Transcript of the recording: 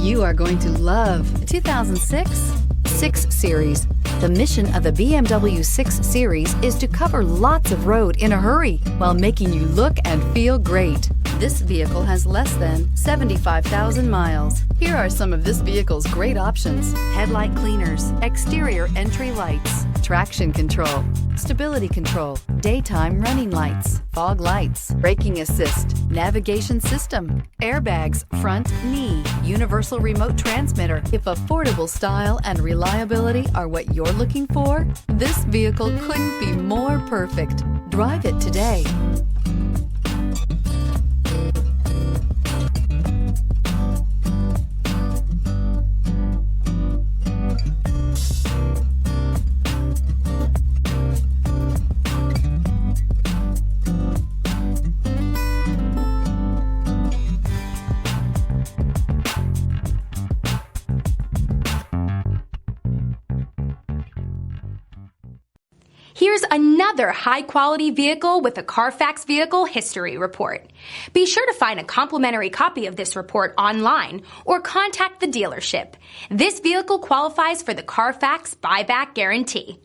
You are going to love the 2006 6 Series. The mission of the BMW 6 Series is to cover lots of road in a hurry while making you look and feel great. This vehicle has less than 75,000 miles. Here are some of this vehicle's great options: headlight cleaners, exterior entry lights, traction control, stability control, daytime running lights, fog lights, braking assist, navigation system, airbags, front knee, universal remote transmitter. If affordable style and reliability are what you're looking for, this vehicle couldn't be more perfect. Drive it today. Here's another high-quality vehicle with a Carfax Vehicle History Report. Be sure to find a complimentary copy of this report online or contact the dealership. This vehicle qualifies for the Carfax Buyback Guarantee.